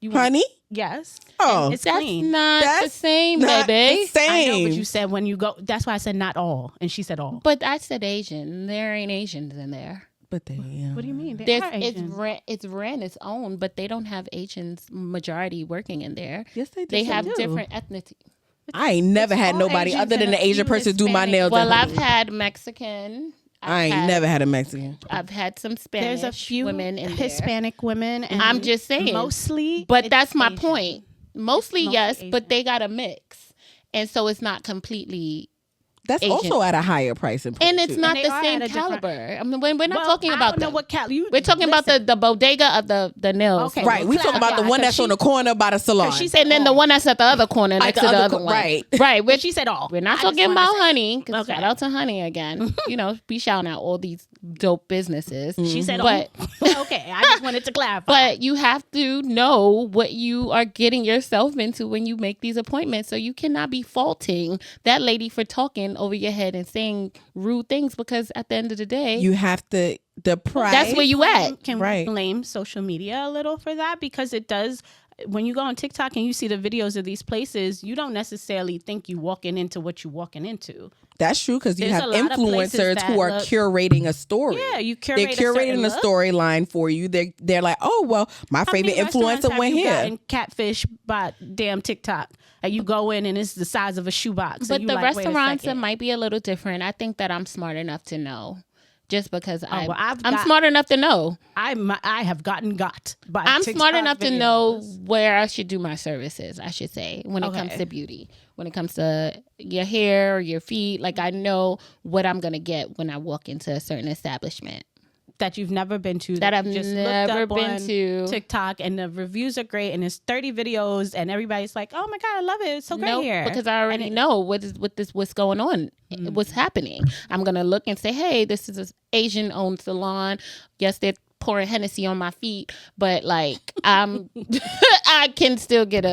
You want- Honey? Yes. Oh. And it's That's clean. not the That's same, not baby. the same. I know, but you said when you go. That's why I said not all, and she said all. But I said Asian. There ain't Asians in there. But they, What do you mean? They There's, are Asian. it's ran its own, but they don't have Asians majority working in there. Yes, they do. They have do. different ethnicity. I ain't never had all nobody Asians other than and the a Asian few person do my Hispanic. nails. Well, at I've home. had Mexican. I ain't never had a Mexican. I've had some Spanish There's a few women in Hispanic women, and I'm just saying. mostly. But it's that's my Asian. point. Mostly yes, Asian. but they got a mix, and so it's not completely. That's Asian. also at a higher price. And And it's not they the are same at a different- caliber. I mean, we're not Well, talking I about don't know them. what We're talking about the bodega of the nails. Okay. right. We talking about the Yeah, one 'cause that's on the corner by the salon. she said And then the all. one that's at the other corner next the to the other other co- one. right. Right. But she said all. We're not I just talking wanna about say- honey. 'Cause Okay. Shout out to honey again. You know, be shouting out all these dope businesses. She said But all. Okay, I just wanted to clarify. but you have to know what you are getting yourself into when you make these appointments. So you cannot be faulting that lady for talking over your head and saying rude things, because at the end of the day, you have to the price. that's where you at. Can Right. we blame social media a little for that? Because it does. When you go on TikTok and you see the videos of these places, you don't necessarily think you walking into what you walking into. That's true, because you There's have a lot of places influencers that who are look- curating a story. Yeah, you They're curate curating a look. storyline for you. They're like, oh well, my How many favorite restaurants influencer have went you here. gotten catfish by damn TikTok? And you go in and it's the size of a shoebox. But and you the like, wait a restaurants, it second. might be a little different. I think that I'm smart enough to know. Just because well, I'm got- smart enough to know. I have gotten got by I'm TikTok smart enough to videos. know where I should do my services, I should say, when it comes Okay. to beauty. When it comes to your hair or your feet, like I know what I'm going to get when I walk into a certain establishment. that you've never been to, That I've just never looked up been on to. TikTok, and the reviews are great, and it's 30 videos, and everybody's like, "Oh my god, I love it! It's so great Nope, here." because I already know what's going on, what's happening. I'm gonna look and say, hey, this is an Asian-owned salon. Yes, they're pouring Hennessy on my feet, but like I can still get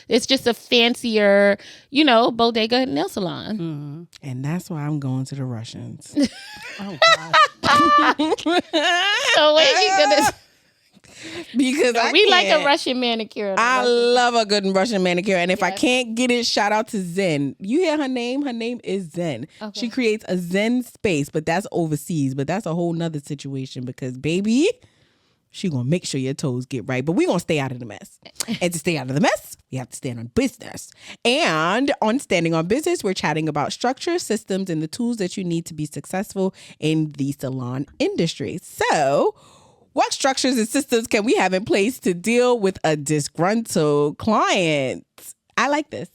it's just a fancier, bodega nail salon. And that's why I'm going to the Russians. Oh god, So what you gonna? Because We like a Russian manicure. I love a good Russian manicure. And if I Yes. can't get it, shout out to Zen. You hear her name? Her name is Zen. Okay. She creates a Zen space, but that's overseas. But that's a whole nother situation because, baby, she going to make sure your toes get right. But we going to stay out of the mess. And to stay out of the mess, we have to stand on business. And on Standing on Business, we're chatting about structure, systems, and the tools that you need to be successful in the salon industry. So, what structures and systems can we have in place to deal with a disgruntled client? I like this.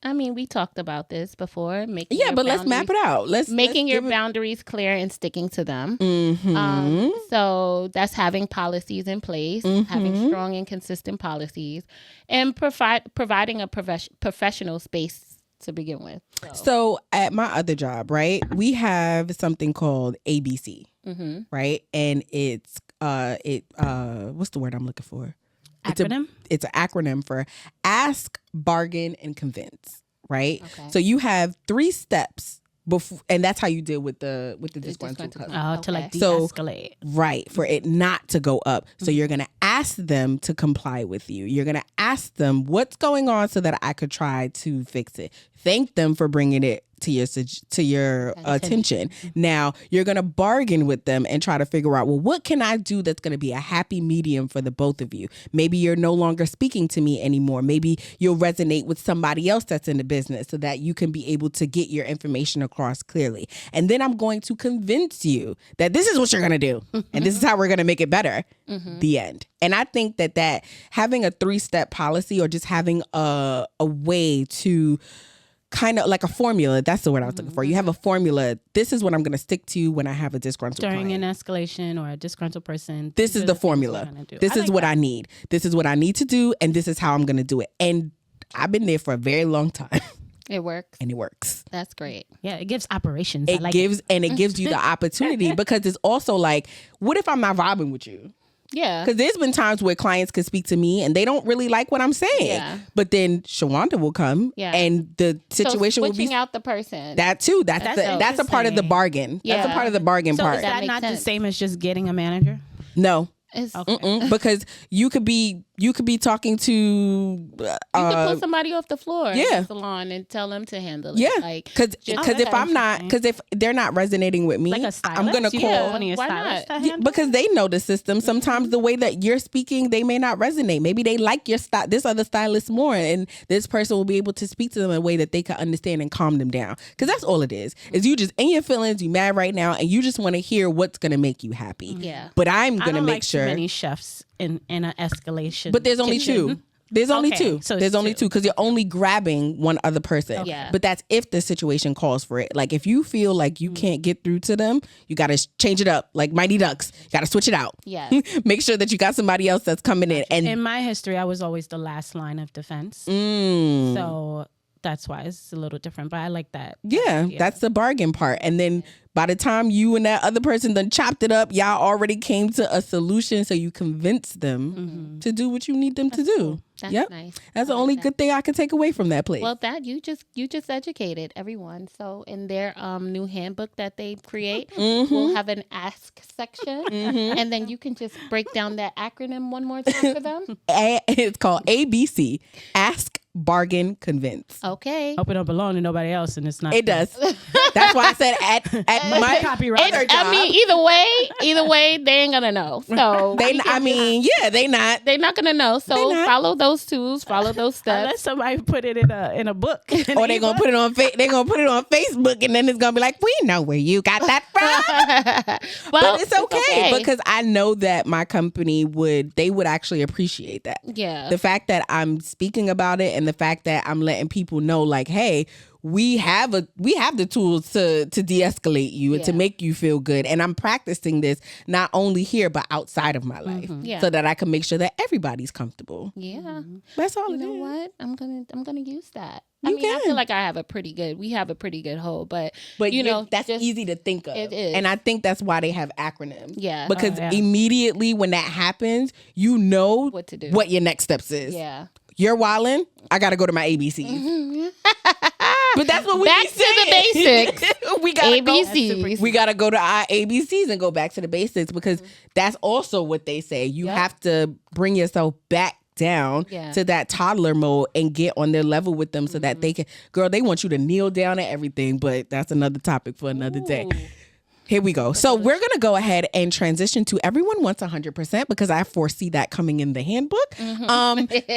I mean, we talked about this before. Yeah, but let's map it out. Making your give it- boundaries clear and sticking to them. Mhm. So that's having policies in place, having strong and consistent policies, and providing a professional space to begin with. So at my other job, right, we have something called ABC, right, and it's what's the word I'm looking for? acronym. It's an acronym for Ask, Bargain, and Convince, right? Okay. So you have 3 steps before, and that's how you deal with the disgruntled disgruntled customer. To like Okay. So- de-escalate. Right, for it not to go up. So you're going to ask them to comply with you. You're going to ask them what's going on so that I could try to fix it. Thank them for bringing it to your attention. Now you're going to bargain with them and try to figure out, well, what can I do that's going to be a happy medium for the both of you? Maybe you're no longer speaking to me anymore. Maybe you'll resonate with somebody else that's in the business so that you can be able to get your information across clearly. And then I'm going to convince you that this is what you're going to do. And this is how we're going to make it better. The end. And I think that having a 3-step policy, or just having a way to kind of like a formula. That's the word I was looking for. You have a formula. This is what I'm going to stick to when I have a disgruntled during client. an escalation or a disgruntled person. This is the formula. This is what I need. This is what I need to do, and this is how I'm going to do it. And I've been there for a very long time. It works. And it works. That's great. Yeah, it gives operations. It gives you the opportunity, because it's also like, what if I'm not vibing with you? Yeah. Because there's been times where clients could speak to me and they don't really like what I'm saying. Yeah. But then Shawanda will come and the situation will be switching out the person. that too. That's a part of the bargain. Yeah. That's a part of the bargain So part. is that makes not the sense. same as just getting a manager? No. Okay. Because you could be talking to You could pull somebody off the floor in the salon and tell them to handle it. yeah, Like, because if I'm not, because if they're not resonating with me, Like a stylist? I'm gonna You call. have one of your Why stylists not? to handle Because they know the system. Sometimes the way that you're speaking, they may not resonate. Maybe they like your style, this other stylist more, and this person will be able to speak to them in a way that they can understand and calm them down. Because that's all it is you just in your feelings, you mad right now, and you just want to hear what's gonna make you happy. Yeah. But I'm I gonna don't make like sure. too many chefs in an escalation. But there's only kitchen. two. There's only Okay, two. so it's There's only two. two, because you're only grabbing one other person. Yeah. But that's if the situation calls for it. Like if you feel like you can't get through to them, you got to change it up. Like Mighty Ducks, you got to switch it out. Yeah. Make sure that you got somebody else that's coming in. And In my history, I was always the last line of defense. Mm. So that's why it's a little different. But I like that. yeah, that's the bargain part. And then by the time you and that other person done chopped it up, y'all already came to a solution. So you convince them to do what you need them to do. That's Yep. nice. That's the only good thing I can take away from that place. Well, that you just educated everyone. So in their new handbook that they create, we'll have an ask section, and then you can just break down that acronym one more time for them. It's called ABC. Ask, bargain, convince. Okay. Hope it don't belong to nobody else, and it's not. It does. That's why I said at my copyright. other job. I mean, either way, they ain't gonna know. So they not. they're not gonna know. So They not. follow those tools, follow those Unless steps. somebody put it in a book. Or they gonna put it on they gonna put it on Facebook, and then it's gonna be like, we know where you got that from. Well, But it's okay, because I know that my company would actually appreciate that. yeah. The fact that I'm speaking about it, and the fact that I'm letting people know, like, hey, we have the tools to de-escalate you and to Yeah. make you feel good. And I'm practicing this not only here but outside of my life, Yeah. so that I can make sure that everybody's comfortable. Yeah. That's all You it know is. what? I'm gonna use that. You I can. feel like we have a pretty good hold, but But you know, that's just- easy to think of. It is. And I think that's why they have acronyms. Yeah. Because yeah. immediately when that happens, you know What to do. what your next steps is. Yeah. You're wildin', I gotta go to my ABCs. But that's what we Back be to the saying. basics. we gotta ABCs. we gotta go to our ABCs and go back to the basics, because that's also what they say. You Yep. have to bring yourself back down Yeah. to that toddler mode and get on their level with them, so that they can, girl, they want you to kneel down and everything, but that's another topic for another day. Ooh. Here we go. So we're going to go ahead and transition to everyone wants 100%, because I foresee that coming in the handbook.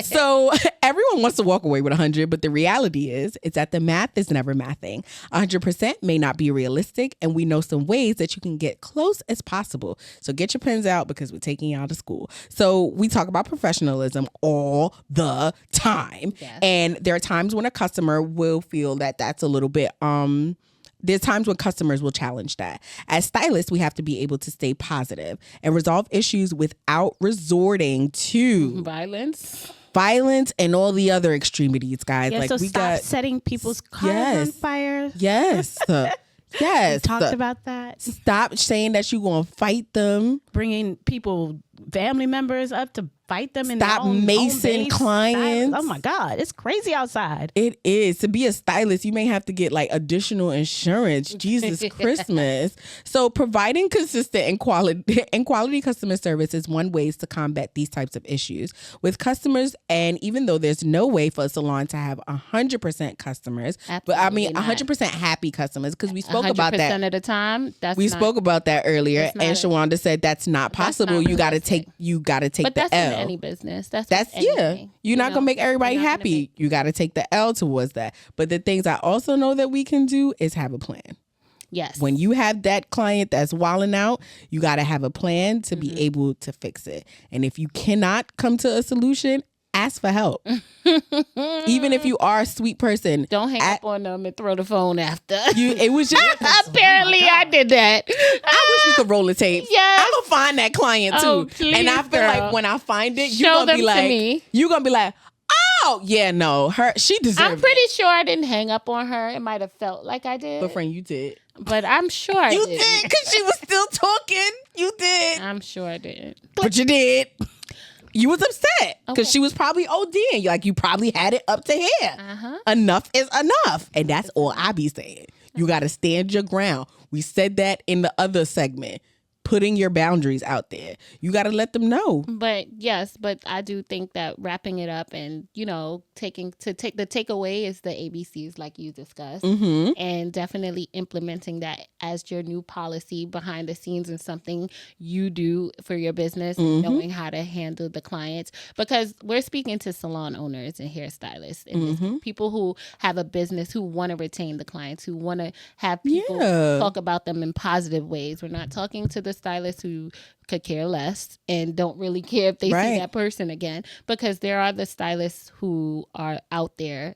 So everyone wants to walk away with 100, but the reality is that the math is never mathing. 100% may not be realistic, and we know some ways that you can get close as possible. So get your pens out, because we're taking you out of school. So we talk about professionalism all the time. Yes. And there are times when a customer will feel that that's a little bit, there's times when customers will challenge that. As stylists, we have to be able to stay positive and resolve issues without resorting to violence and all the other extremities, guys. Yeah, like, so we stop got setting people's cars Yes. on fire. yes, yes. Talked about that. Stop saying that you're gonna fight them. Bringing people family members up to fight them in Stop their own macing home-based clients. stylist. Oh my God, it's crazy outside. It is. To be a stylist, you may have to get like additional insurance. Jesus Christmas. So providing consistent and quality customer service is one way to combat these types of issues with customers. And even though there's no way for a salon to have 100% customers, but I mean 100% happy customers, because we spoke about that 100% of the time. Spoke about that earlier, and Shawanda said that's not possible. You got to take but the that's L. in any business. That's yeah. You're not gonna make everybody happy. You got to take the L towards that. But the things I also know that we can do is have a plan. Yes. When you have that client that's wilding out, you got to have a plan to be able to fix it. And if you cannot come to a solution, ask for help. Even if you are a sweet person, don't hang up on them and throw the phone after. It was just apparently I did that. I wish we could roll the tapes. Yes. I'm gonna find that client too. Please, and I feel girl. like when I find it, Show them to me. You're gonna be like, oh yeah, no, she deserves I'm pretty sure I didn't hang up on her. It might have felt like I did. But friend, you did. But I'm sure I You did. did, because she was still talking. You did. I'm sure I didn't. But you did. You was upset because Okay. she was probably ODing. Like, you probably had it up to here. Enough is enough. And that's all I be saying. You got to stand your ground. We said that in the other segment. Putting your boundaries out there. You got to let them know. But yes, but I do think that wrapping it up and, take the takeaway is the ABCs like you discussed, and definitely implementing that as your new policy behind the scenes and something you do for your business, knowing how to handle the clients, because we're speaking to salon owners and hairstylists and people who have a business, who want to retain the clients, who want to have people talk about them in positive ways. We're not talking to the stylists who could care less and don't really care if they see that person again, because there are the stylists who are out there,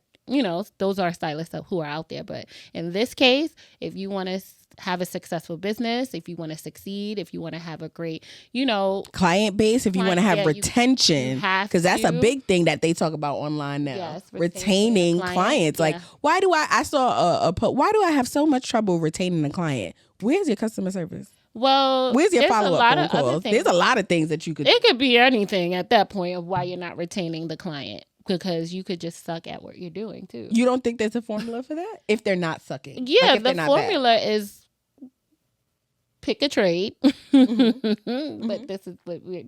those are stylists who are out there. But in this case, if you want to have a successful business, if you want to succeed, if you want to have a great, client base, if you want to have retention, because that's a big thing that they talk about online now. Yes, retaining clients. Yeah. Like, why do I saw why do I have so much trouble retaining a client? Where's your customer service? Well, where's your follow-up phone calls? There's a lot of things that you could do. It could be anything at that point of why you're not retaining the client, because you could just suck at what you're doing too. You don't think there's a formula for that? If they're not sucking? Yeah, the formula is pick a trade. But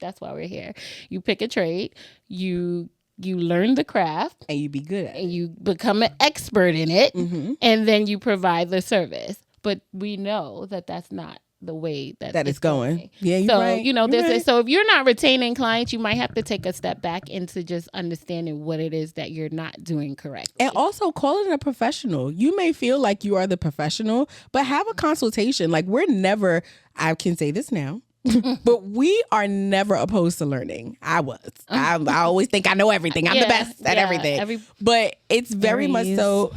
that's why we're here. You pick a trade, you learn the craft, and you be good at it. And you become an expert in it, and then you provide the service. But we know that that's not the way that it's going. Yeah, you're right. So if you're not retaining clients, you might have to take a step back into just understanding what it is that you're not doing correctly. And also calling a professional. You may feel like you are the professional, but have a consultation. Like, I can say this now, but we are never opposed to learning. I always think I know everything. I'm the best at everything. But it's very much so,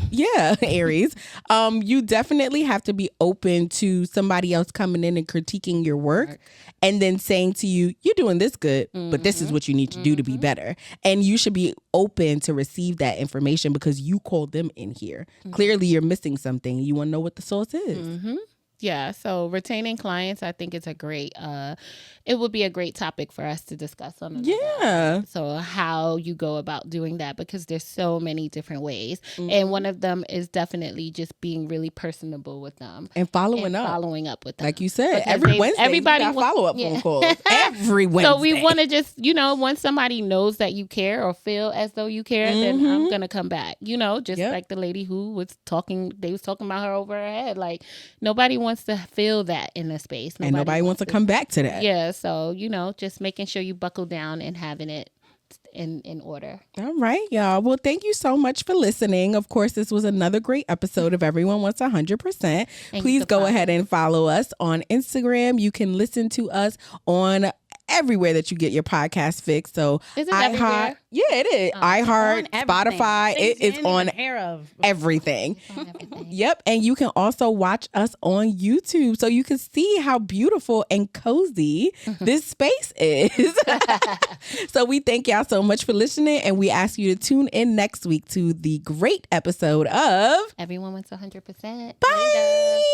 Aries. You definitely have to be open to somebody else coming in and critiquing your work and then saying to you, you're doing this good, but this is what you need to do to be better. And you should be open to receive that information because you called them in here. Clearly, you're missing something. You want to know what the source is. Yeah, so retaining clients, I think it's it would be a great topic for us to discuss on another episode. So how you go about doing that, because there's so many different ways. And one of them is definitely just being really personable with them. And following up with them. Like you said, because every Wednesday everybody got follow-up phone calls. Every Wednesday. So we want to just, once somebody knows that you care or feel as though you care, then I'm going to come back. Just like the lady who was talking about her over her head. Like, nobody wants to feel that in a space. And nobody wants to come back to that. Yeah, so, just making sure you buckle down and having it in order. All right, y'all. Well, thank you so much for listening. Of course, this was another great episode of Everyone Wants 100%. Please go ahead and follow us on Instagram. You can listen to us on everywhere that you get your podcast fix. So is it everywhere? Yeah, it is. iHeart, Spotify. It is on everything. Yep. And you can also watch us on YouTube so you can see how beautiful and cozy this space is. So we thank y'all so much for listening, and we ask you to tune in next week to the great episode of Everyone Wants 100%. Bye.